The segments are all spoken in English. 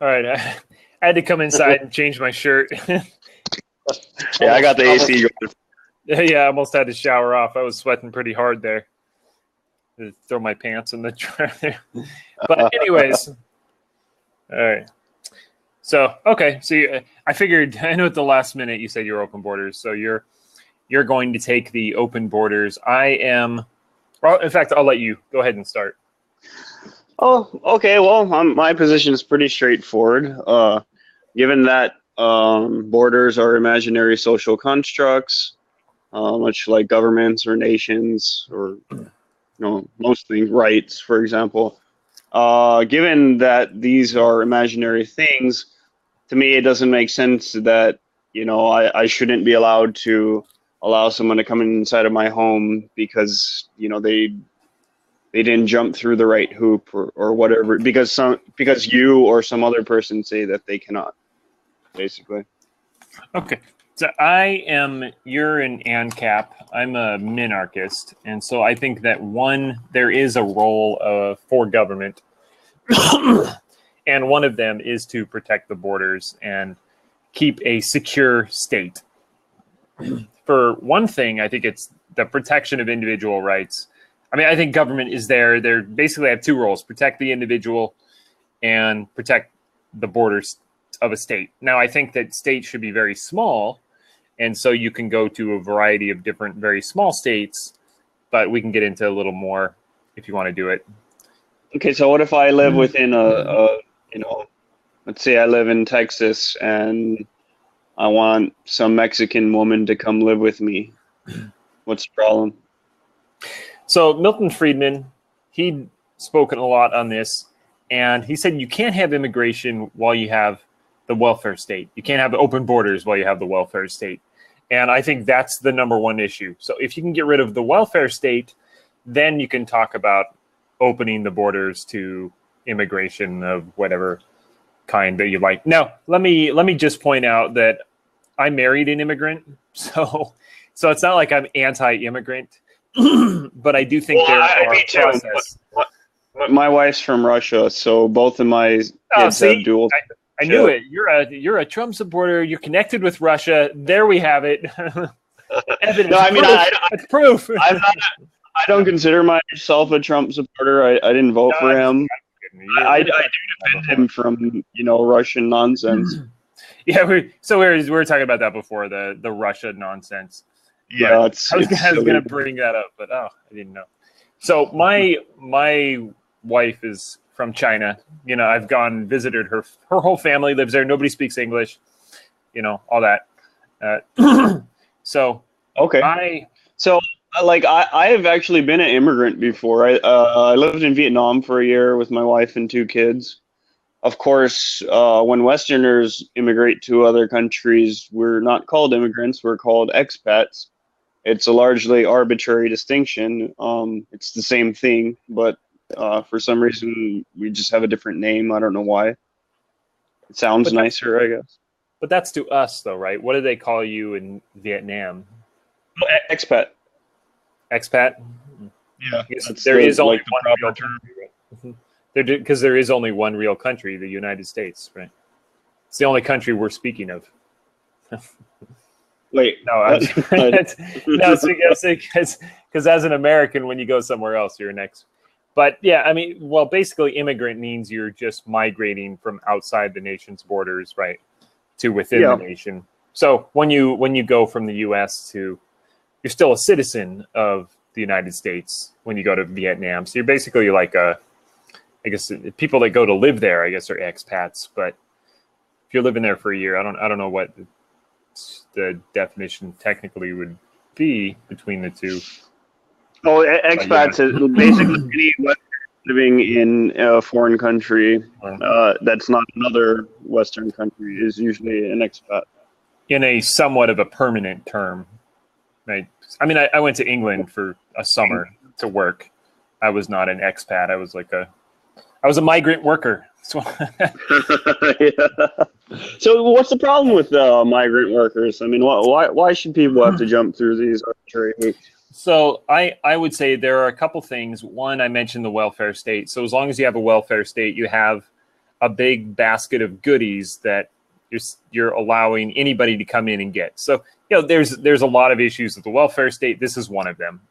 All right. I had to come inside and change my shirt. Yeah, I got the AC going. Yeah, I almost had to shower off. I was sweating pretty hard there. Throw my pants in the dryer. But anyways, all right. So okay, so I figured. I know at the last minute you said you're open borders, so you're going to take the open borders. I am. Well, in fact, I'll let you go ahead and start. Oh, okay. Well, my position is pretty straightforward. Given that borders are imaginary social constructs, much like governments or nations, or most things, rights, for example. Given that these are imaginary things, to me, it doesn't make sense that I shouldn't be allowed to allow someone to come inside of my home because they didn't jump through the right hoop or whatever because you or some other person say that they cannot, basically. Okay. So you're an ANCAP. I'm a minarchist. And so I think that there is a role for government. And one of them is to protect the borders and keep a secure state. For one thing, I think it's the protection of individual rights. I mean, I think government is there. They basically have two roles: protect the individual and protect the borders of a state. Now, I think that states should be very small, and so you can go to a variety of different very small states, but we can get into a little more if you want to do it. Okay, so what if I live within let's say I live in Texas and I want some Mexican woman to come live with me. What's the problem? So Milton Friedman, he'd spoken a lot on this, and he said you can't have immigration while you have the welfare state. You can't have open borders while you have the welfare state. And I think that's the number one issue. So if you can get rid of the welfare state, then you can talk about opening the borders to immigration of whatever kind that you like. Now, let me just point out that I married an immigrant, so it's not like I'm anti-immigrant, but I do think there are process. My wife's from Russia, so both of my kids have dual. I knew it. You're a Trump supporter. You're connected with Russia. There we have it. Evidence. No, I mean, that's proof. I don't consider myself a Trump supporter. I didn't vote for him. I do defend him from Russian nonsense. Yeah, we were talking about that before, the Russia nonsense. Yeah, I was going to bring that up, but I didn't know. So my wife is from China. I've gone and visited her. Her whole family lives there. Nobody speaks English. All that. So okay. I have actually been an immigrant before. I lived in Vietnam for a year with my wife and two kids. Of course, when Westerners immigrate to other countries, we're not called immigrants. We're called expats. It's a largely arbitrary distinction. It's the same thing, but for some reason, we just have a different name. I don't know why. It sounds nicer, I guess. But that's to us, though, right? What do they call you in Vietnam? Expat. Expat? Yeah. There is only one real country. Because there is only one real country, the United States, right? It's the only country we're speaking of. Wait. No, because as an American, when you go somewhere else, you're an ex. But yeah, I mean, well, basically, immigrant means you're just migrating from outside the nation's borders, right, to within the nation. So when you go from the U.S. to, you're still a citizen of the United States when you go to Vietnam. So you're basically like I guess people that go to live there, I guess, are expats. But if you're living there for a year, I don't know what the definition technically would be between the two. Oh, expats is basically any Western living in a foreign country that's not another Western country is usually an expat. In a somewhat of a permanent term, right? I mean, I went to England for a summer to work. I was not an expat. I was a migrant worker. So, yeah. So what's the problem with migrant workers? I mean, why should people have to jump through these arbitrary hoops? So I would say there are a couple things. One, I mentioned the welfare state. So as long as you have a welfare state, you have a big basket of goodies that you're allowing anybody to come in and get. So, there's a lot of issues with the welfare state. This is one of them.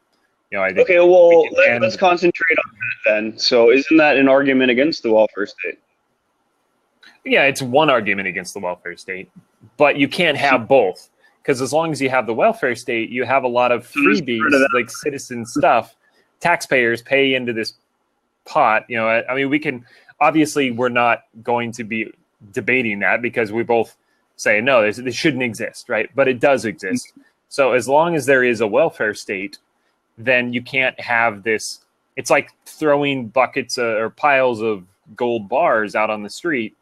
I think. Okay, well, let's concentrate on that then. So isn't that an argument against the welfare state? Yeah, it's one argument against the welfare state, but you can't have both, because as long as you have the welfare state, you have a lot of freebies, like citizen stuff. Taxpayers pay into this pot. I mean, we can, obviously we're not going to be debating that, because we both say no, this shouldn't exist, right? But it does exist. So as long as there is a welfare state, then you can't have this. It's like throwing buckets or piles of gold bars out on the street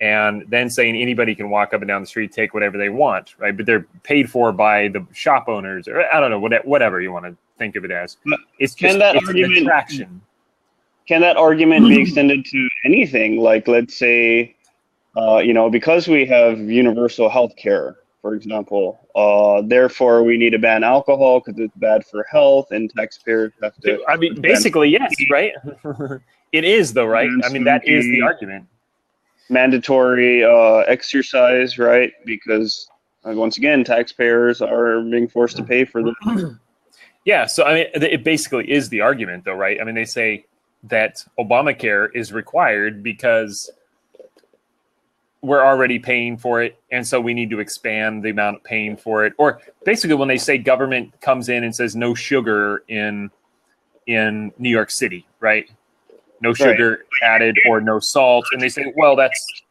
and then saying anybody can walk up and down the street, take whatever they want, right? But they're paid for by the shop owners, or I don't know, whatever you want to think of it as. It's just it's an attraction. Can that argument be extended to anything? Like, let's say, because we have universal health care, for example, therefore we need to ban alcohol because it's bad for health, and taxpayers have to. I mean, basically, yes, right? It is, though, right? I mean, that is the argument. Mandatory exercise, right? Because once again, taxpayers are being forced to pay for this. Yeah, so I mean, it basically is the argument, though, right? I mean, they say that Obamacare is required because we're already paying for it, and so we need to expand the amount of paying for it. Or basically, when they say government comes in and says no sugar in New York City, right? No sugar added or no salt, and they say, well, that's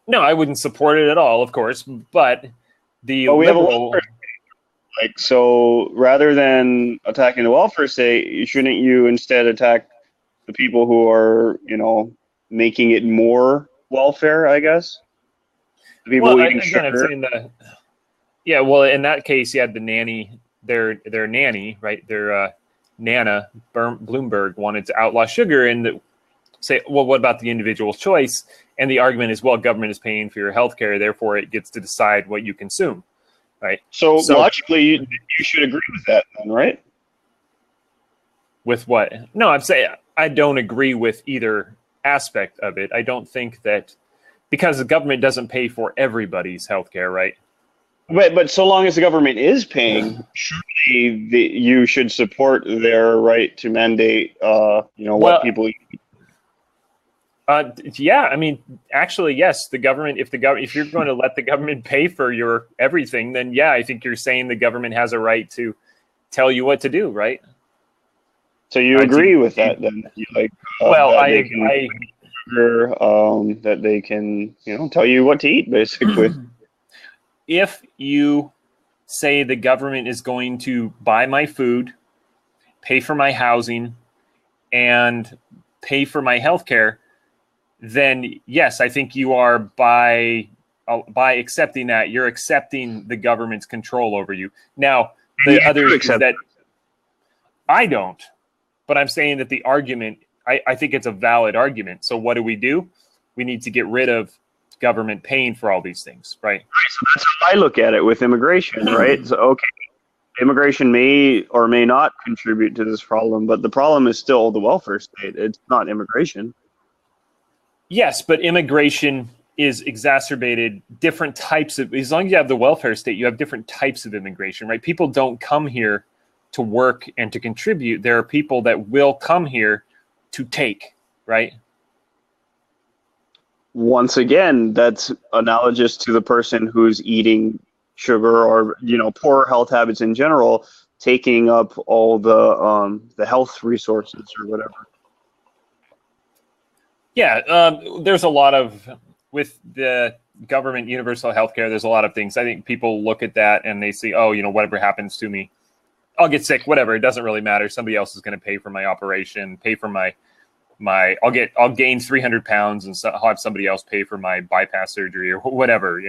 no, I wouldn't support it at all, of course, but the liberal. Like, so rather than attacking the welfare state, shouldn't you instead attack the people who are, making it more welfare, I guess? The people eating sugar. I'm saying yeah, well, in that case, you had the nanny, their nanny, right? Their Nana Bloomberg wanted to outlaw sugar and say, well, what about the individual's choice? And the argument is, well, government is paying for your health care, therefore it gets to decide what you consume. Right. So logically, you should agree with that, then, right? With what? No, I'm saying I don't agree with either aspect of it. I don't think that, because the government doesn't pay for everybody's healthcare, right? But so long as the government is paying, surely you should support their right to mandate, what people eat. Yeah, I mean, actually, yes. The government, if you're going to let the government pay for your everything, then yeah, I think you're saying the government has a right to tell you what to do, right? So you agree with that, then? That they can, tell you what to eat, basically. If you say the government is going to buy my food, pay for my housing, and pay for my health care, then yes, I think you are by accepting that, you're accepting the government's control over you. Now, the other is that I don't, but I'm saying that the argument, I think it's a valid argument. So what do? We need to get rid of government paying for all these things, right? So that's how I look at it with immigration, right? So, okay, immigration may or may not contribute to this problem, but the problem is still the welfare state. It's not immigration. Yes, but immigration is exacerbated. Different types of, as long as you have the welfare state, you have different types of immigration, right? People don't come here to work and to contribute. There are people that will come here to take, right? Once again, that's analogous to the person who's eating sugar or, poor health habits in general, taking up all the health resources or whatever. Yeah, there's a lot of, with the government universal healthcare, there's a lot of things. I think people look at that and they see, oh, whatever happens to me, I'll get sick, whatever. It doesn't really matter. Somebody else is going to pay for my operation, pay for I'll gain 300 pounds and I'll have somebody else pay for my bypass surgery or whatever,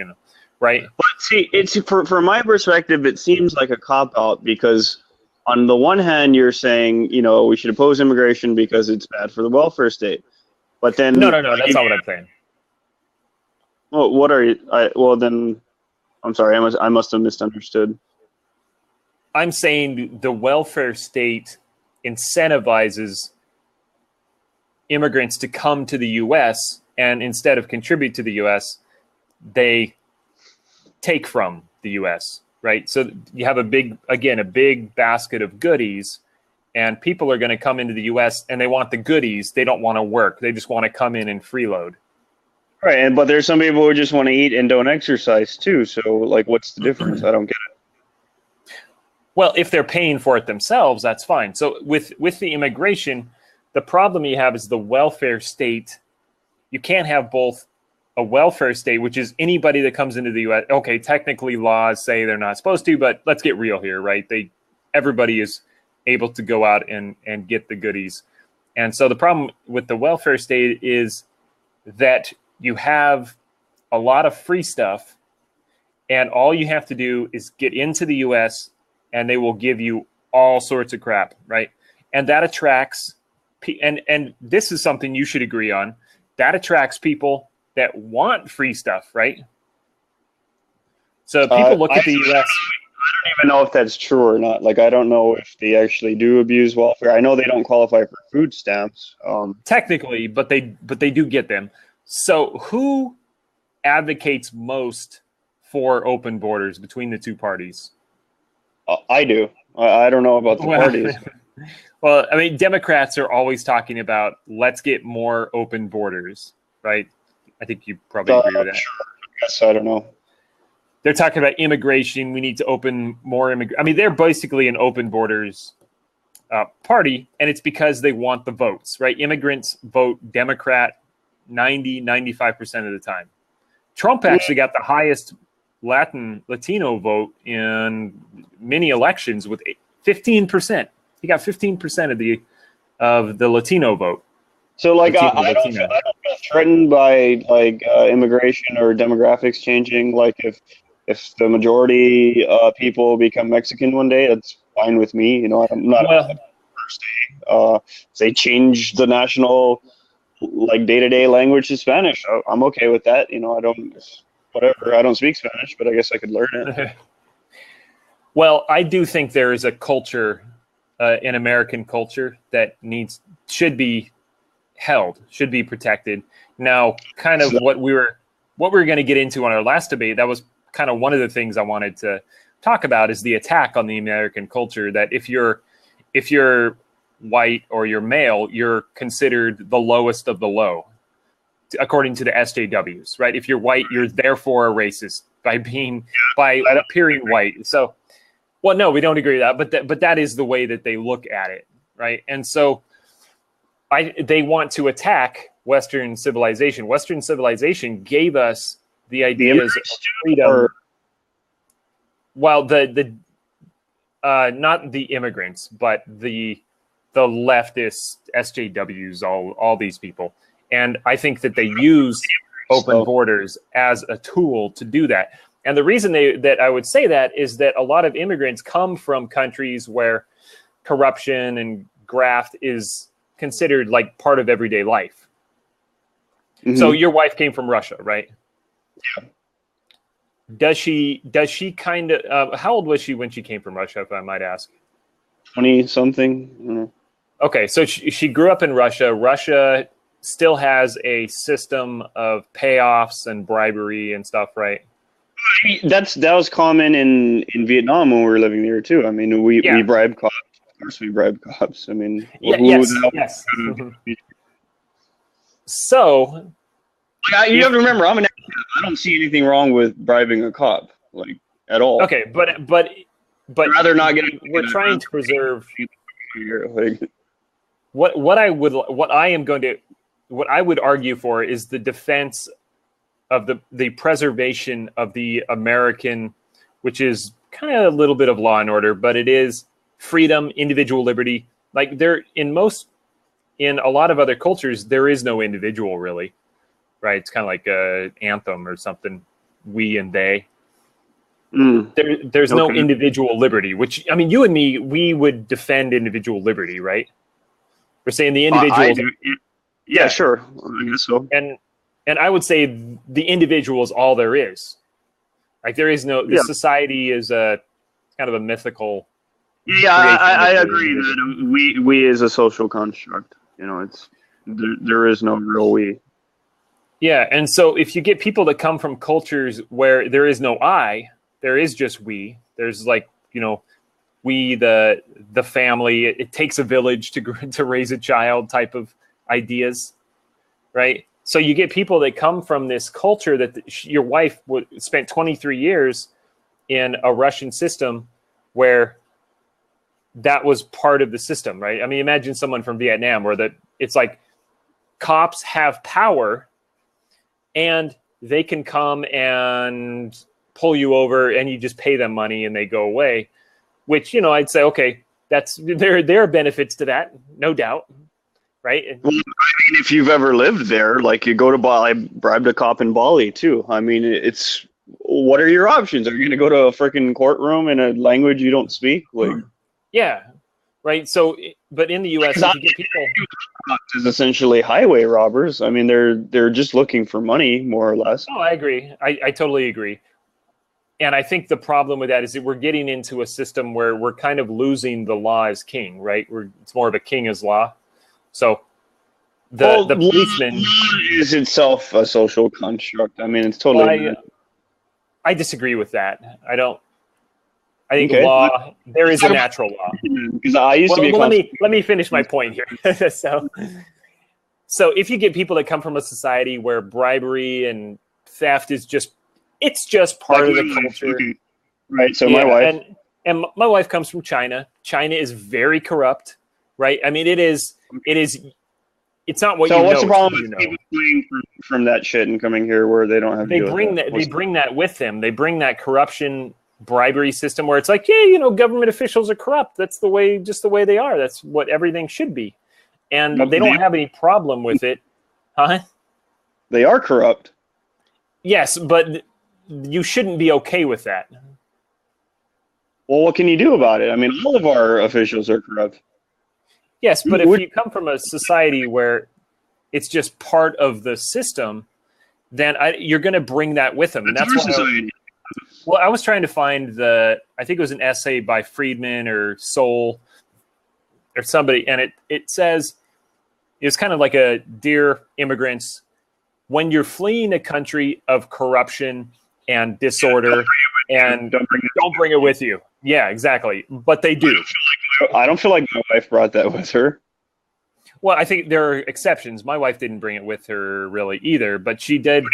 right? But see, it's from my perspective, it seems like a cop-out, because on the one hand, you're saying, we should oppose immigration because it's bad for the welfare state. But then no, that's not what I'm saying. Well, what are you? Then I'm sorry. I must have misunderstood. I'm saying the welfare state incentivizes immigrants to come to the U.S., and instead of contribute to the U.S., they take from the U.S., right? So you have a big basket of goodies, and people are going to come into the U.S. and they want the goodies. They don't want to work. They just want to come in and freeload. Right, but there's some people who just want to eat and don't exercise too. So, like, what's the difference? I don't get it. Well, if they're paying for it themselves, that's fine. So with the immigration, the problem you have is the welfare state. You can't have both a welfare state, which is anybody that comes into the U.S. Okay, technically laws say they're not supposed to, but let's get real here, right? Everybody is able to go out and get the goodies. And so the problem with the welfare state is that you have a lot of free stuff, and all you have to do is get into the U.S. and they will give you all sorts of crap, right? And that attracts, and this is something you should agree on, that attracts people that want free stuff, right? So people look at the U.S. I don't even know if that's true or not. Like, I don't know if they actually do abuse welfare. I know they don't qualify for food stamps. Technically, but they do get them. So who advocates most for open borders between the two parties? I do. I don't know about the parties. Well, I mean, Democrats are always talking about let's get more open borders, right? I think you probably agree with that. Sure. Yes, I don't know. They're talking about immigration. We need to open more immigration. I mean, they're basically an open borders party, and it's because they want the votes, right? Immigrants vote Democrat 95% of the time. Trump actually got the highest Latino vote in many elections with 15%. He got 15% of the Latino vote. So, like, I don't feel threatened by immigration or demographics changing. Like, if the majority people become Mexican one day, that's fine with me. You know, I'm not first day. If they change the national day-to-day language to Spanish, I'm okay with that. You know, I don't speak Spanish, but I guess I could learn it. Well, I do think there is a culture, an American culture that should be held, should be protected. Now, kind of what we were going to get into on our last debate, that was kind of one of the things I wanted to talk about, is the attack on the American culture, that if you're white or you're male, you're considered the lowest of the low, according to the SJWs, right? If you're white, you're therefore a racist by appearing white. So, well, no, we don't agree with that, but that is the way that they look at it, right? And so they want to attack Western civilization. Western civilization gave us the ideas of freedom. Well, not the immigrants, but the leftist SJWs, all these people. And I think that they use open borders as a tool to do that. And the reason that I would say that is that a lot of immigrants come from countries where corruption and graft is considered like part of everyday life. Mm-hmm. So your wife came from Russia, right? Yeah. Does she kind of, how old was she when she came from Russia, if I might ask? 20-something. Okay, so she grew up in Russia. Russia still has a system of payoffs and bribery and stuff, right? That was common in Vietnam when we were living there too. I mean, we bribe cops. Of course, we bribe cops. I mean, yes. So, you have to remember, I'm an actor. I don't see anything wrong with bribing a cop, like, at all. Okay, but I'd rather not get. We're trying to preserve. What I would argue for is the defense of the preservation of the American, which is kind of a little bit of law and order, but it is freedom, individual liberty. Like in a lot of other cultures, there is no individual really, right? It's kind of like a anthem or something, we and they. There's no individual liberty, which, I mean, you and me, we would defend individual liberty, right? We're saying the individual. Yeah, sure. I guess so. And I would say the individual is all there is. Like there is no, the society is a kind of a mythical. Yeah, I agree that we as a social construct, you know, it's. There is no real we. Yeah, and so if you get people that come from cultures where there is no I, there is just we. There's like, we, the family. It takes a village to raise a child type of ideas, right? So you get people that come from this culture that your wife spent 23 years in a Russian system where that was part of the system, right? I mean, imagine someone from Vietnam where it's like cops have power and they can come and pull you over and you just pay them money and they go away, which, I'd say, okay, there are benefits to that, no doubt, right? Well, I mean, if you've ever lived there, like you go to Bali, I bribed a cop in Bali too. I mean, what are your options? Are you going to go to a freaking courtroom in a language you don't speak? Like, yeah, right. So, but in the U.S., if you get people, is essentially highway robbers. I mean, they're just looking for money, more or less. Oh, I agree. I totally agree. And I think the problem with that is that we're getting into a system where we're kind of losing the law as king, right? It's more of a king as law. So the policeman is itself a social construct. I mean, it's totally. Well, I disagree with that. I think law. There is a natural law. Because I used to be. Let me finish my point here. So if you get people that come from a society where bribery and theft is just part of the culture, right? So my wife and my wife comes from China. China is very corrupt, right? I mean, it is. It's not what you know. So what's the problem with people fleeing from that shit and coming here where they don't have? They bring that with them. They bring that corruption, bribery system where it's like, yeah, government officials are corrupt. That's just the way they are. That's what everything should be, and they don't have any problem with it, huh? They are corrupt. Yes, but you shouldn't be okay with that. Well, what can you do about it? I mean, all of our officials are corrupt. Yes, but if you come from a society where it's just part of the system, then you're going to bring that with them. And that's why I was trying to find I think it was an essay by Friedman or Soul or somebody, and it says, it's kind of like a Dear Immigrants, when you're fleeing a country of corruption and disorder, and don't bring it with you. Yeah, exactly. But they do. I don't feel like my wife brought that with her. Well, I think there are exceptions. My wife didn't bring it with her really either, but she did.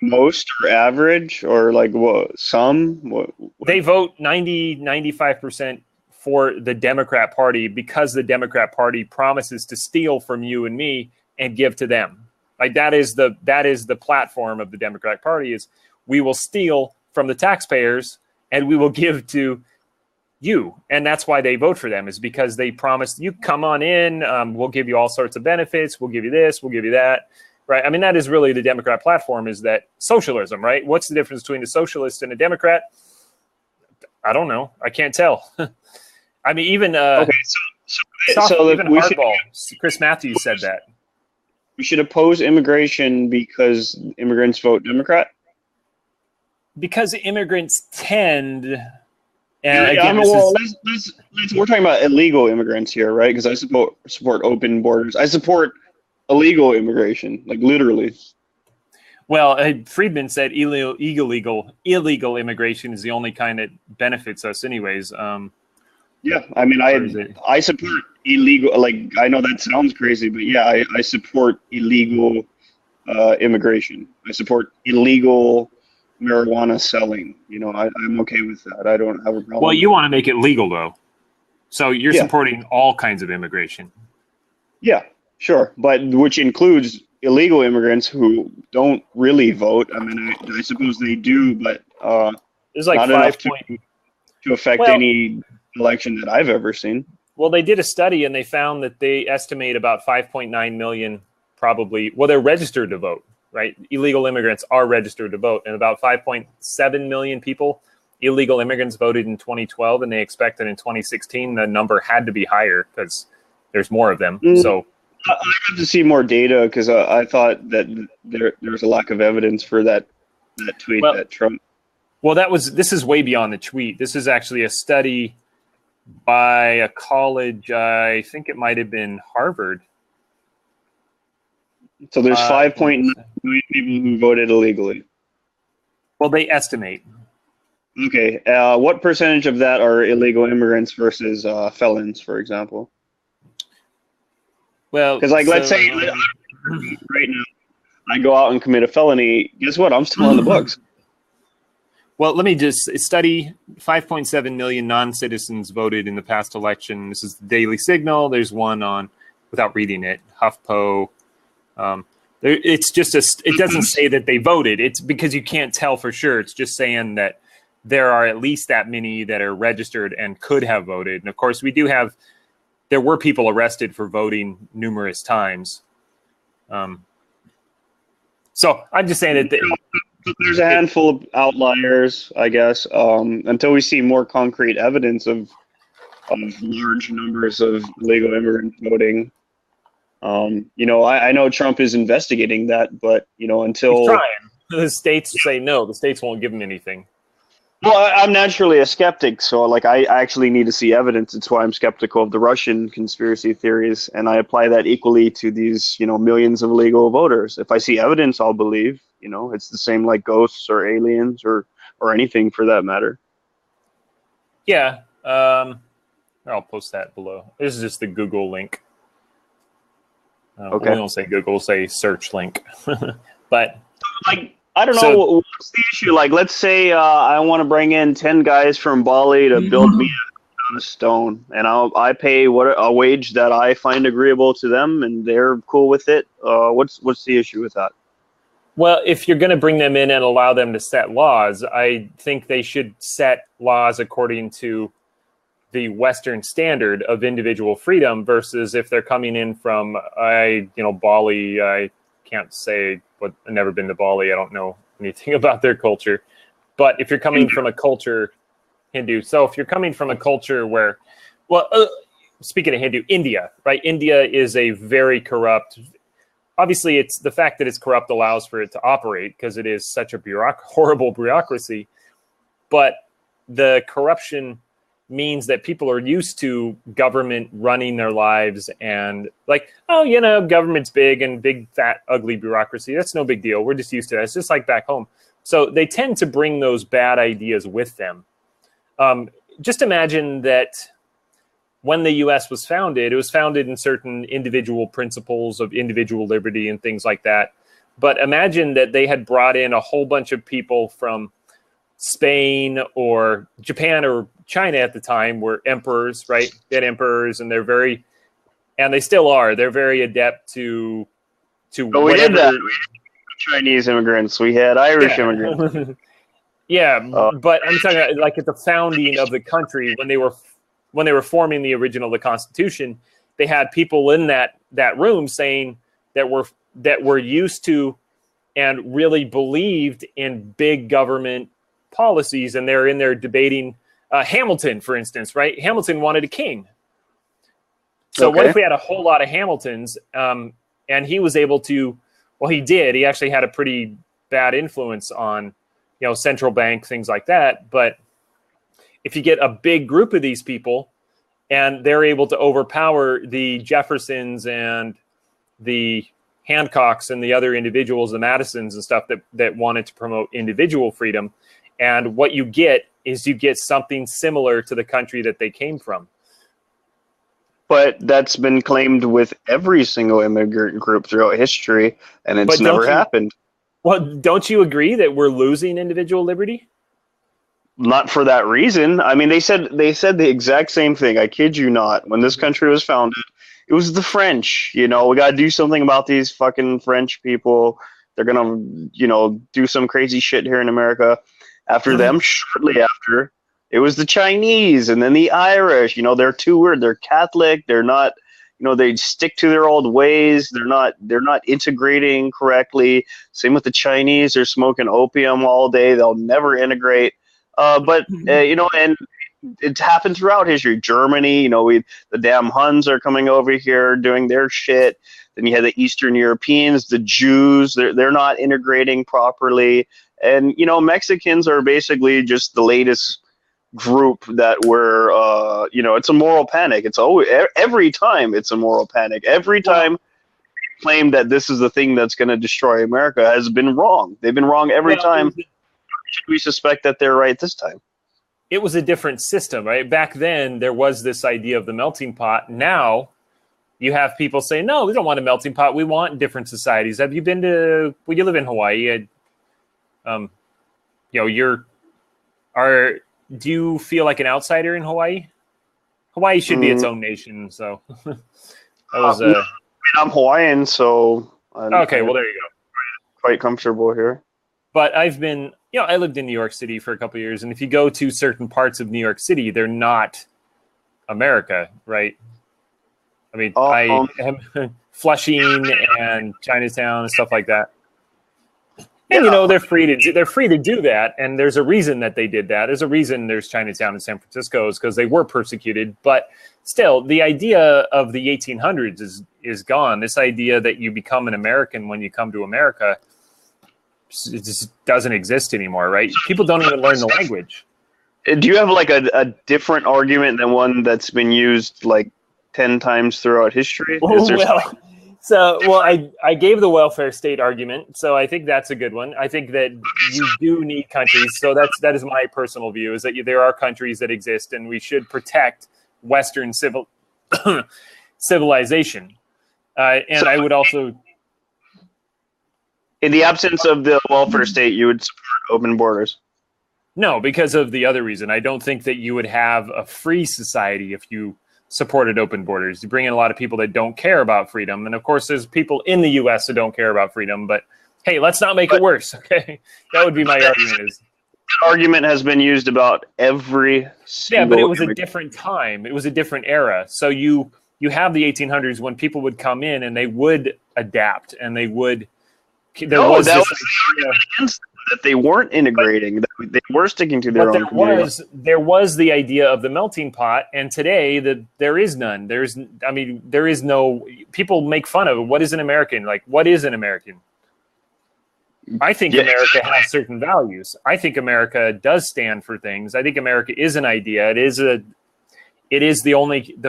Most or average or like what? Some? What? They vote 95% for the Democrat Party because the Democrat Party promises to steal from you and me and give to them. Like that is the platform of the Democratic Party is we will steal from the taxpayers and we will give to you. And that's why they vote for them, is because they promise you come on in, we'll give you all sorts of benefits, we'll give you this, we'll give you that, right? I mean, that is really the Democrat platform, is that socialism, right? What's the difference between a socialist and a Democrat? I don't know. I can't tell. I mean, even even Hardball, Chris Matthews said that. We should oppose immigration because immigrants vote Democrat? Because immigrants tend... we're talking about illegal immigrants here, right? Because I support open borders. I support illegal immigration, like literally. Well, Friedman said illegal immigration is the only kind that benefits us, anyways. Yeah, I mean, I support illegal. Like, I know that sounds crazy, but yeah, I support illegal immigration. I support illegal marijuana selling. I'm okay with that. I don't have a problem. Well, you want to make it legal, though. So you're supporting all kinds of immigration. Yeah, sure. But which includes illegal immigrants who don't really vote. I mean, I suppose they do, but there's like not enough to affect any election that I've ever seen. Well, they did a study and they found that they estimate about 5.9 million probably, well, they're registered to vote. Right, illegal immigrants are registered to vote, and about 5.7 million people, illegal immigrants, voted in 2012, and they expect that in 2016 the number had to be higher because there's more of them. So I have to see more data because I thought that there's a lack of evidence for that tweet that Trump. Well, this is way beyond the tweet. This is actually a study by a college. I think it might have been Harvard. So there's 5.9 million people who voted illegally. Well, they estimate. Okay. What percentage of that are illegal immigrants versus felons, for example? Well, Because, like, let's say right now I go out and commit a felony. Guess what? I'm still on the books. Well, let me just study 5.7 million non-citizens voted in the past election. This is the Daily Signal. There's one on, without reading it, HuffPo. It's just it doesn't say that they voted. It's because you can't tell for sure. It's just saying that there are at least that many that are registered and could have voted. And of course, there were people arrested for voting numerous times. So I'm just saying that there's a handful of outliers, I guess, until we see more concrete evidence of large numbers of legal immigrants voting. I know Trump is investigating that, but until he's trying. The states say no. The states won't give him anything. Well, I'm naturally a skeptic, so like I actually need to see evidence. It's why I'm skeptical of the Russian conspiracy theories, and I apply that equally to these, millions of illegal voters. If I see evidence, I'll believe. It's the same like ghosts or aliens or anything for that matter. Yeah, I'll post that below. This is just the Google link. Okay. We don't say Google, say search link. But I don't know, what's the issue? Like, let's say I want to bring in 10 guys from Bali to build me a stone, and I pay a wage that I find agreeable to them, and they're cool with it. What's the issue with that? Well, if you're going to bring them in and allow them to set laws, I think they should set laws according to the Western standard of individual freedom versus if they're coming in from, Bali. I can't say, but I've never been to Bali. I don't know anything about their culture. But if you're coming from a culture, Hindu. So if you're coming from a culture where, speaking of Hindu, India, right? India is a very corrupt. Obviously, it's the fact that it's corrupt allows for it to operate because it is such a horrible bureaucracy. But the corruption means that people are used to government running their lives and like, government's big and big, fat, ugly bureaucracy. That's no big deal. We're just used to that. It's just like back home. So they tend to bring those bad ideas with them. Just imagine that when the U.S. was founded, it was founded in certain individual principles of individual liberty and things like that. But imagine that they had brought in a whole bunch of people from Spain or Japan or China at the time were emperors, right? They had emperors, and they still are. They're very adept to. But we did that. We had Chinese immigrants. We had Irish immigrants. Yeah, but I'm talking about, like, at the founding of the country when they were forming the Constitution, they had people in that room saying that were used to and really believed in big government policies, and they're in there debating Hamilton, for instance, right? Hamilton wanted a king. So what if we had a whole lot of Hamiltons, and he was able to, well, he did. He actually had a pretty bad influence on, central bank, things like that. But if you get a big group of these people and they're able to overpower the Jeffersons and the Hancocks and the other individuals, the Madisons and stuff that wanted to promote individual freedom, and what you get is something similar to the country that they came from. But that's been claimed with every single immigrant group throughout history, and it's never happened. Well, don't you agree that we're losing individual liberty? Not for that reason. I mean, they said the exact same thing. I kid you not. When this country was founded, it was the French. We got to do something about these fucking French people. They're going to, do some crazy shit here in America. After them, shortly after, it was the Chinese and then the Irish. They're too weird. They're Catholic. They're not, they stick to their old ways. They're not integrating correctly. Same with the Chinese. They're smoking opium all day. They'll never integrate. But and it's happened throughout history. Germany, the damn Huns are coming over here doing their shit. Then you had the Eastern Europeans, the Jews. They're not integrating properly. And, Mexicans are basically just the latest group that were, it's a moral panic. It's always, every time it's a moral panic. Every time claim that this is the thing that's going to destroy America has been wrong. They've been wrong every time. Should we suspect that they're right this time? It was a different system, right? Back then, there was this idea of the melting pot. Now, you have people say, no, we don't want a melting pot. We want different societies. Have you been to, well, you live in Hawaii. You know, do you feel like an outsider in Hawaii? Hawaii should be its own nation. So that was I'm Hawaiian, so okay. Well, there you go. Quite comfortable here. But I've been, you know, I lived in New York City for a couple of years, and if you go to certain parts of New York City, they're not America, right? I mean, I am Flushing and Chinatown and stuff like that. And you know, they're free to do that, and there's a reason that they did that. There's a reason there's Chinatown in San Francisco is because they were persecuted. But still, the idea of the 1800s is gone. This idea that you become an American when you come to America, it just doesn't exist anymore, right? People don't even learn the language. Do you have like a different argument than one that's been used like 10 times throughout history? I gave the welfare state argument, so I think that's a good one. I think that you do need countries. So that is my personal view, is that there are countries that exist, and we should protect Western civilization. And I would also, in the absence of the welfare state, you would support open borders. No, because of the other reason. I don't think that you would have a free society if you supported open borders. You bring in a lot of people that don't care about freedom. And of course, there's people in the U.S. that don't care about freedom. But hey, let's not make it worse, okay? That would be my argument. That argument has been used about every single... Yeah, but it was a different time. It was a different era. So you have the 1800s when people would come in and they would adapt and they would... That they weren't integrating, that they were sticking to their own community. There was the idea of the melting pot, and today there is none. There is no. People make fun of it. What is an American? Like, what is an American? I think America has certain values. I think America does stand for things. I think America is an idea. It is the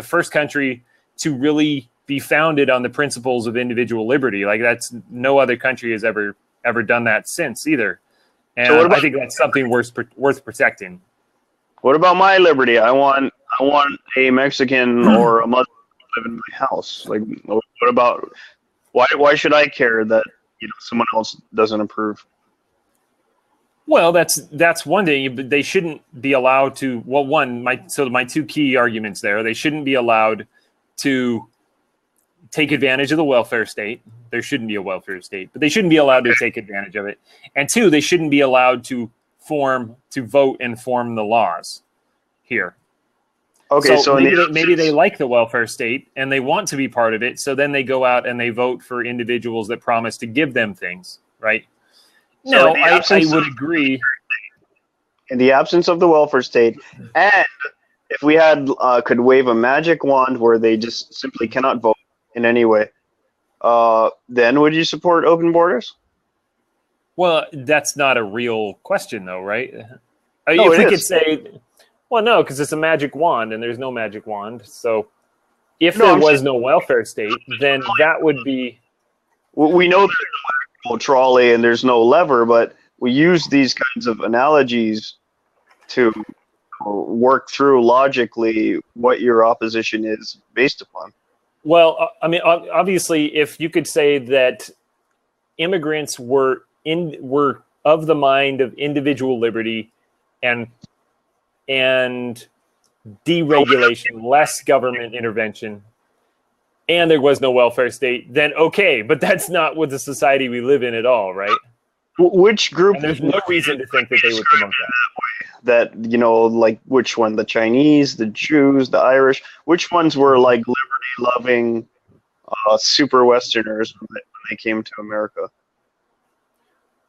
first country to really be founded on the principles of individual liberty. Like, that's no other country has ever done that since either. And so I think that's something worth protecting. What about my liberty? I want a Mexican or a Muslim to live in my house. Like, what about why should I care that someone else doesn't approve? Well, that's one thing. But they shouldn't be allowed to. Well, my two key arguments there. They shouldn't be allowed to take advantage of the welfare state. There shouldn't be a welfare state, but they shouldn't be allowed to take advantage of it. And two, they shouldn't be allowed to vote and form the laws here. Okay, so maybe they like the welfare state and they want to be part of it, so then they go out and they vote for individuals that promise to give them things, right? No, I would agree. In the absence of the welfare state, and if we could wave a magic wand where they just simply cannot vote in any way, then would you support open borders? Well, that's not a real question, though, right? If we could say, well, no, because it's a magic wand, and there's no magic wand. So if there was no welfare state, then that would be... We know there's no trolley and there's no lever, but we use these kinds of analogies to work through logically what your opposition is based upon. Well, I mean, obviously, if you could say that immigrants were of the mind of individual liberty and deregulation, less government intervention, and there was no welfare state, then okay, but that's not what the society we live in at all, right? Which group? And there's no reason to think that they would promote that. Like which one? The Chinese, the Jews, the Irish? Which ones were like liberty-loving, super Westerners when they came to America?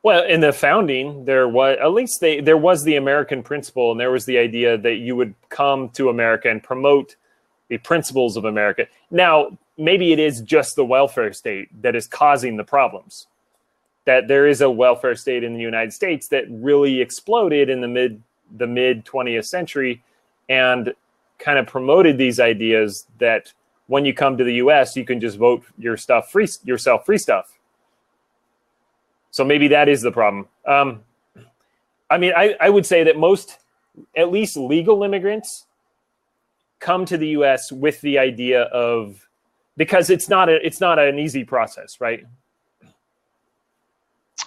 Well, in the founding, there was the American principle, and there was the idea that you would come to America and promote the principles of America. Now, maybe it is just the welfare state that is causing the problems. That there is a welfare state in the United States that really exploded in the mid 20th century and kind of promoted these ideas that when you come to the U.S., you can just vote yourself free stuff. So maybe that is the problem. I mean, I would say that most, at least legal immigrants, come to the U.S. with the idea of, because it's not an easy process, right?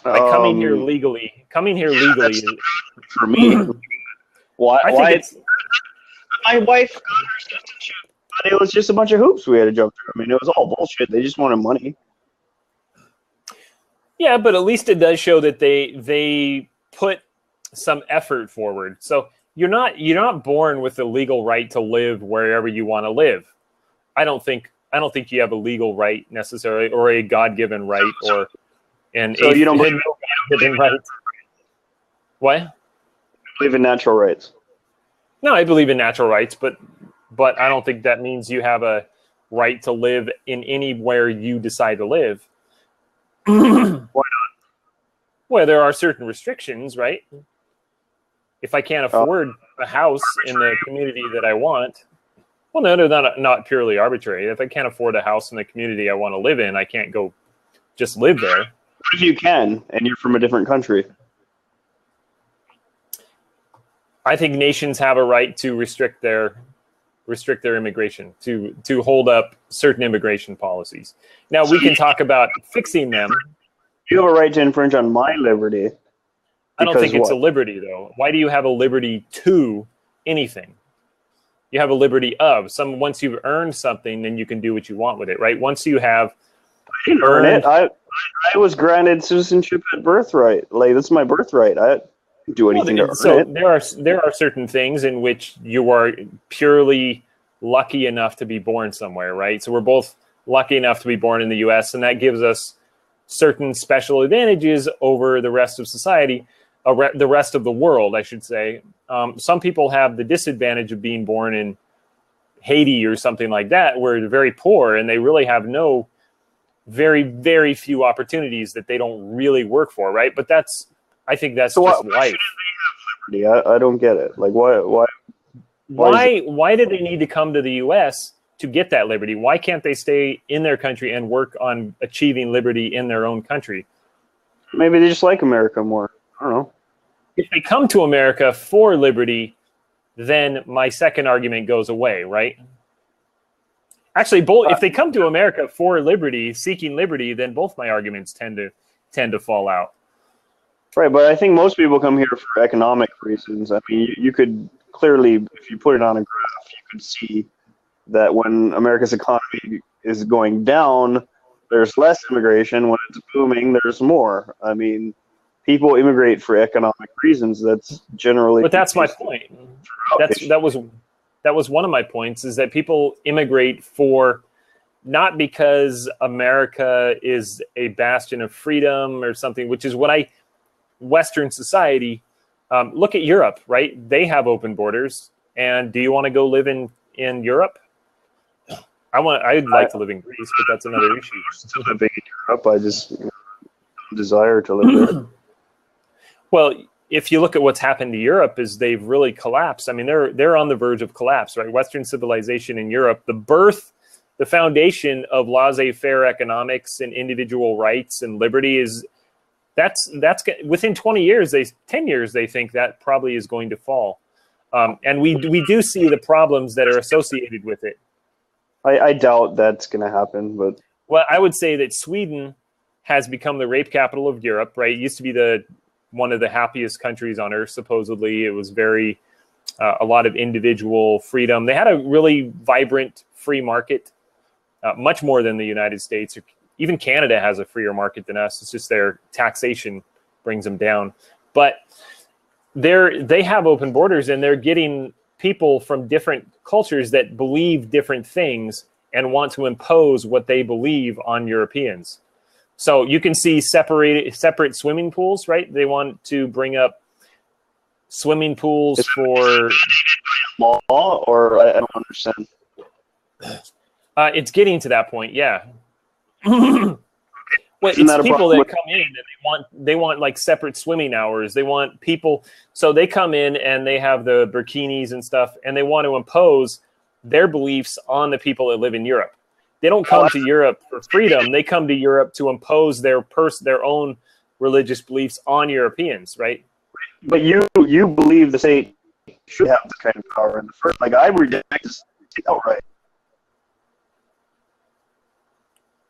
Like coming here legally for me. Why? My wife got her citizenship, but it was just a bunch of hoops we had to jump through. I mean, it was all bullshit. They just wanted money. Yeah, but at least it does show that they put some effort forward. So you're not born with the legal right to live wherever you want to live. I don't think you have a legal right necessarily, or a God-given right, or so you don't believe in right. What? You believe in natural rights? No, I believe in natural rights, but I don't think that means you have a right to live in anywhere you decide to live. Why not? Well, there are certain restrictions, right? If I can't afford a house in the community that I want, well, no, they're not purely arbitrary. If I can't afford a house in the community I want to live in, I can't go just live there. What if you can, and you're from a different country? I think nations have a right to restrict their immigration, to hold up certain immigration policies. Now, we can talk about fixing them. You have a right to infringe on my liberty. I don't think it's a liberty, though. Why do you have a liberty to anything? You have a liberty of. Once you've earned something, then you can do what you want with it, right? Once you have I didn't earn it. I was granted citizenship at birthright. Like, that's my birthright. I didn't do anything to earn it. There are certain things in which you are purely lucky enough to be born somewhere, right? So we're both lucky enough to be born in the U.S., and that gives us certain special advantages over the rest of society, the rest of the world, I should say. Some people have the disadvantage of being born in Haiti or something like that, where they're very poor and they really have very, very few opportunities that they don't really work for, right? But I think that's just life. Why should they have liberty? I don't get it. Like, why do they need to come to the U.S. to get that liberty? Why can't they stay in their country and work on achieving liberty in their own country? Maybe they just like America more. I don't know. If they come to America for liberty, then my second argument goes away, right? Actually, if they come to America for liberty, seeking liberty, then both my arguments tend to fall out. Right, but I think most people come here for economic reasons. I mean, you could clearly, if you put it on a graph, you could see that when America's economy is going down, there's less immigration. When it's booming, there's more. I mean, people immigrate for economic reasons. That's generally. But that's my point. That was one of my points, is that people immigrate for, not because America is a bastion of freedom or something, which is what Western society. Look at Europe, right? They have open borders. And do you want to go live in Europe? I'd like to live in Greece, but that's another issue. Still living in Europe, I just don't desire to live there. Well, if you look at what's happened to Europe, is they've really collapsed. I mean, they're on the verge of collapse, right? Western civilization in Europe, the foundation of laissez-faire economics and individual rights and liberty that's within 10 years, they think that probably is going to fall. And we do see the problems that are associated with it. I doubt that's going to happen, but. Well, I would say that Sweden has become the rape capital of Europe, right? It used to be one of the happiest countries on earth, supposedly. It was a lot of individual freedom. They had a really vibrant free market, much more than the United States. Or even Canada has a freer market than us. It's just their taxation brings them down. But they have open borders, and they're getting people from different cultures that believe different things and want to impose what they believe on Europeans. So you can see separate swimming pools, right? They want to bring up swimming pools for law, or I don't understand. It's getting to that point, yeah. Well, it's people that come in and they want like separate swimming hours. They want people, so they come in and they have the bikinis and stuff, and they want to impose their beliefs on the people that live in Europe. They don't come to Europe for freedom. They come to Europe to impose their own religious beliefs on Europeans, right? But you believe the state should have this kind of power in the first. Like I reject this outright.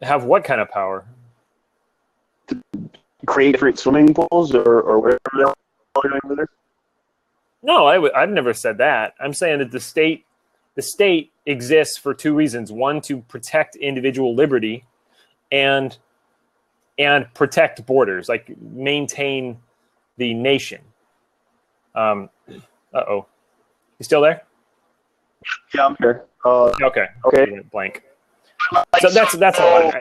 Have what kind of power? To create different swimming pools or whatever they're doing with it. No, I've never said that. I'm saying that the state exists for two reasons: one, to protect individual liberty, and protect borders, like maintain the nation. You still there? Yeah, I'm here. Okay. Blank. So that's all.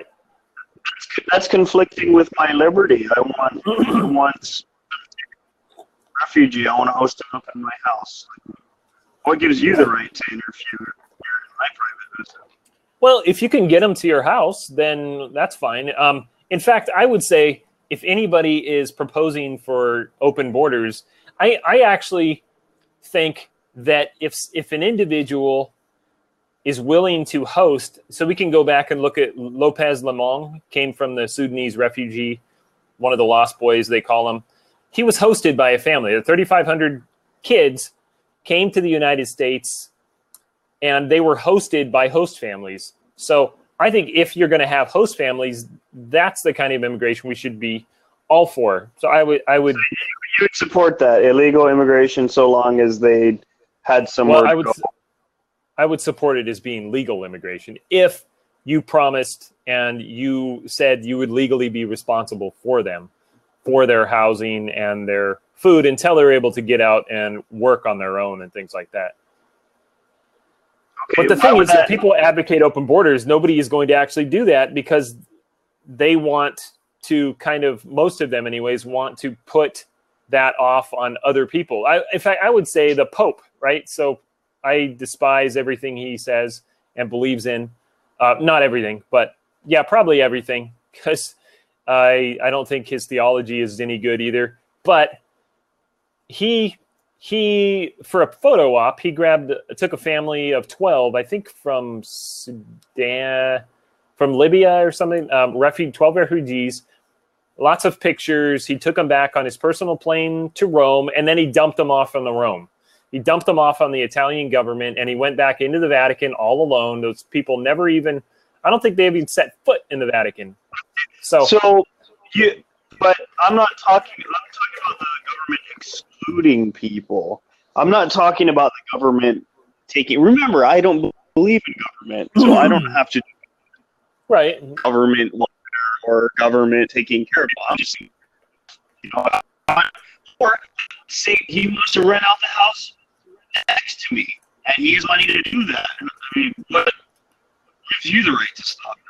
That's conflicting with my liberty. I want refugee. I want to host them up in my house. What gives you the right to interfere in my private business? Well, if you can get them to your house, then that's fine. In fact, I would say if anybody is proposing for open borders, I actually think that if an individual is willing to host, so we can go back and look at Lopez Lemong, came from the Sudanese refugee, one of the Lost Boys, they call him. He was hosted by a family. The 3,500 kids came to the United States, and they were hosted by host families. So I think if you're going to have host families, that's the kind of immigration we should be all for. So I would. You would support that illegal immigration so long as they had somewhere to go. I would support it as being legal immigration if you promised and you said you would legally be responsible for them, for their housing and their food until they're able to get out and work on their own and things like that. Okay, but the thing is, if people advocate open borders, nobody is going to actually do that because they want to most of them anyways, want to put that off on other people. In fact, I would say the Pope, right? So I despise everything he says and believes in. Not everything, but yeah, probably everything, because I don't think his theology is any good either. But he for a photo op, he took a family of 12, I think from Sudan, from Libya or something, 12 refugees, lots of pictures. He took them back on his personal plane to Rome, and then he dumped them off on the Rome. He dumped them off on the Italian government, and he went back into the Vatican all alone. Those people never even, I don't think they even set foot in the Vatican. But I'm not talking about the government excluding people. I'm not talking about the government remember, I don't believe in government, so I don't have to do government or government taking care of it. I'm just, or say he wants to rent out the house next to me, and he's wanting to do that. I mean, what gives you the right to stop him?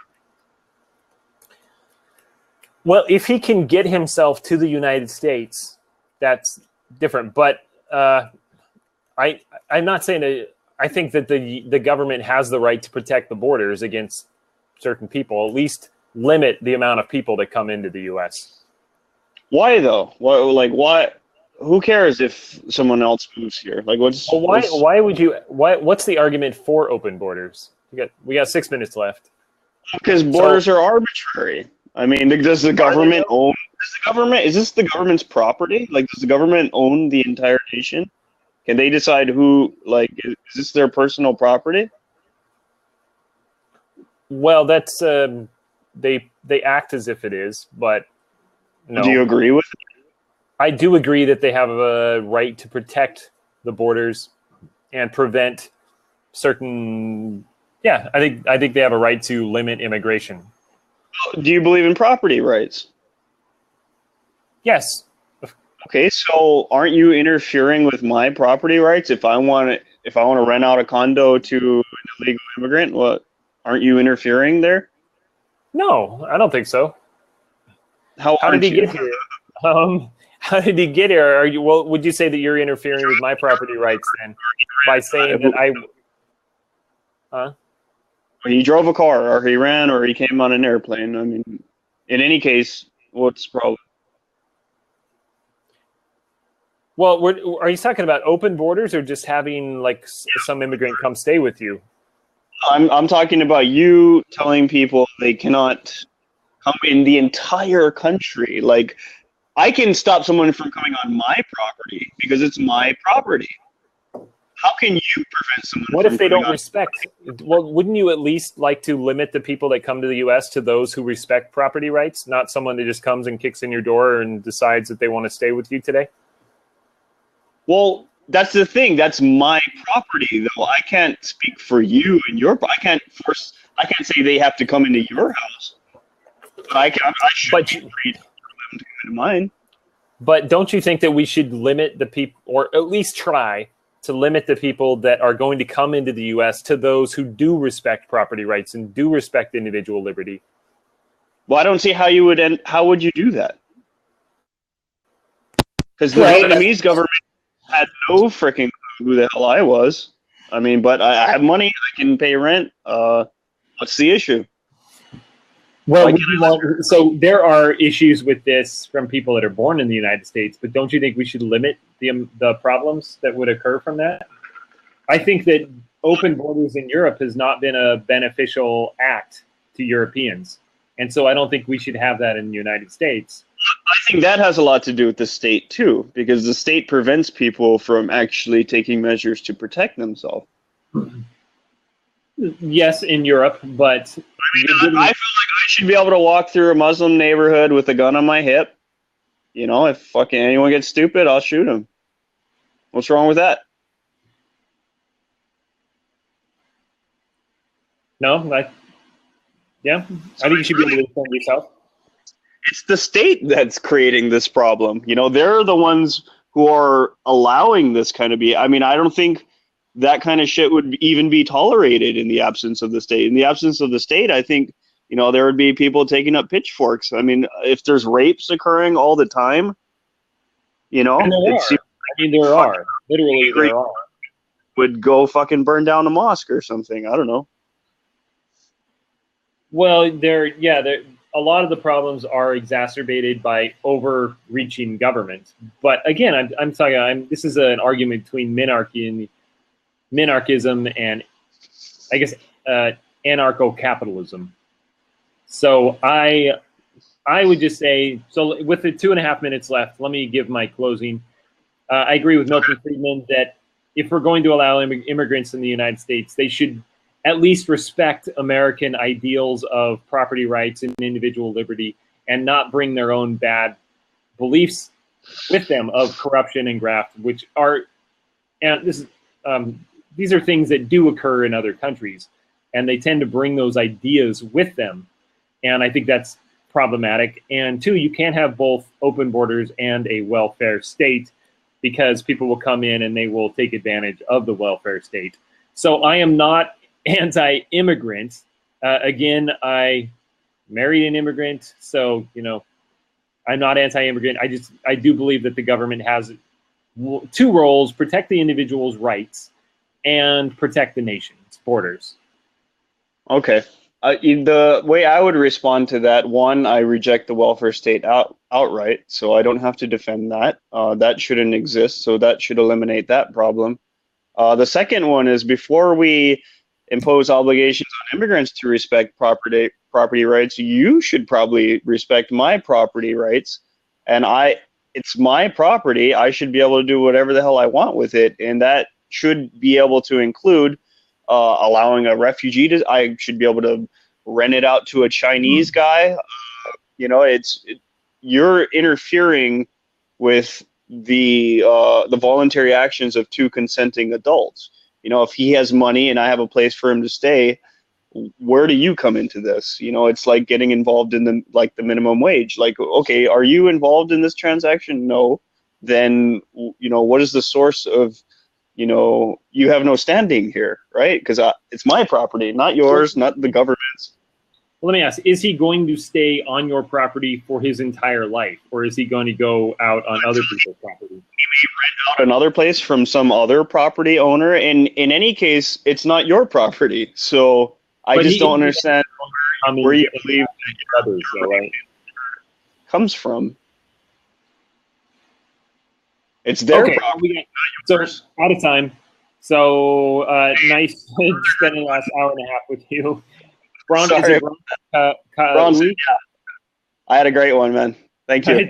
Well, if he can get himself to the United States, that's different. But I'm not saying that. I think that the government has the right to protect the borders against certain people, at least limit the amount of people that come into the U.S. Why though? Why? Who cares if someone else moves here? Why would you? What's the argument for open borders? We got 6 minutes left. Because borders are arbitrary. I mean, does the government own? Is this the government's property? Does the government own the entire nation? Can they decide who? Is this their personal property? Well, that's they act as if it is, but no. Do you agree with it? I do agree that they have a right to protect the borders and prevent certain. Yeah, I think they have a right to limit immigration. Do you believe in property rights? Yes. Okay, so aren't you interfering with my property rights if I want to rent out a condo to an illegal immigrant? Aren't you interfering there? No, I don't think so. How did he get here? How did he get here? Would you say that you're interfering with my property rights then by saying that I? Huh? He drove a car, or he ran, or he came on an airplane. I mean, in any case, what's the problem? Well, are you talking about open borders or just having like some immigrant come stay with you? I'm talking about you telling people they cannot come in the entire country. Like, I can stop someone from coming on my property because it's my property. How can you prevent someone What from if they coming don't on? respect? Well, wouldn't you at least like to limit the people that come to the U.S. to those who respect property rights, not someone that just comes and kicks in your door and decides that they want to stay with you today? Well, that's the thing. That's my property, though. I can't speak for you and your. I can't force. I can't say they have to come into your house, but I can. I should But be free to them to come into mine. But don't you think that we should limit the people, or at least try to limit the people that are going to come into the U.S. to those who do respect property rights and do respect individual liberty? Well, I don't see how you would end. How would you do that? Because the Well, Vietnamese government had no freaking clue who the hell I was. I mean, but I have money. I can pay rent. What's the issue? Well, so there are issues with this from people that are born in the United States, but don't you think we should limit the problems that would occur from that? I think that open borders in Europe has not been a beneficial act to Europeans, and so I don't think we should have that in the United States. I think that has a lot to do with the state too, because the state prevents people from actually taking measures to protect themselves. Yes, in Europe, but I feel like I should be able to walk through a Muslim neighborhood with a gun on my hip. You know, if fucking anyone gets stupid, I'll shoot him. What's wrong with that? No, I think you should be able to defend yourself. It's the state that's creating this problem. You know, they're the ones who are allowing this kind of be. I mean, I don't think that kind of shit would even be tolerated in the absence of the state. In the absence of the state, I think, you know, there would be people taking up pitchforks. I mean, if there's rapes occurring all the time, you know, And there are. Literally, there are. Would go fucking burn down a mosque or something. I don't know. Well, a lot of the problems are exacerbated by overreaching government. But again, I'm talking. This is an argument between minarchism and, I guess, anarcho-capitalism. So I would just say, so with the 2.5 minutes left, let me give my closing. I agree with Milton Friedman that if we're going to allow immigrants in the United States, they should at least respect American ideals of property rights and individual liberty and not bring their own bad beliefs with them of corruption and graft, which are, and this is, these are things that do occur in other countries, and they tend to bring those ideas with them. And I think that's problematic. And two, you can't have both open borders and a welfare state, because people will come in and they will take advantage of the welfare state. So I am not anti-immigrant. Again, I married an immigrant, so, you know, I'm not anti-immigrant. I do believe that the government has two roles: protect the individual's rights and protect the nation's borders. Okay. The way I would respond to that, one, I reject the welfare state outright, so I don't have to defend that. That shouldn't exist, so that should eliminate that problem. The second one is, before we impose obligations on immigrants to respect property rights, you should probably respect my property rights. And it's my property. I should be able to do whatever the hell I want with it, and that should be able to include allowing a refugee I should be able to rent it out to a Chinese guy. You know, you're interfering with the voluntary actions of two consenting adults. You know, if he has money and I have a place for him to stay, where do you come into this? You know, it's like getting involved in the minimum wage. Like, okay, are you involved in this transaction? No. Then, you know, what is the source of, you know, you have no standing here, right? Because it's my property, not yours, not the government's. Well, let me ask, is he going to stay on your property for his entire life, or is he going to go out on other people's property? He may rent out another place from some other property owner, and in any case, it's not your property. So I just don't understand where you believe that your right? comes from. It's their Okay, property. so out of time. So nice spending the last hour and a half with you. Ron, is Sorry. it Ron? Ron, Lee? I had a great one, man. Thank you.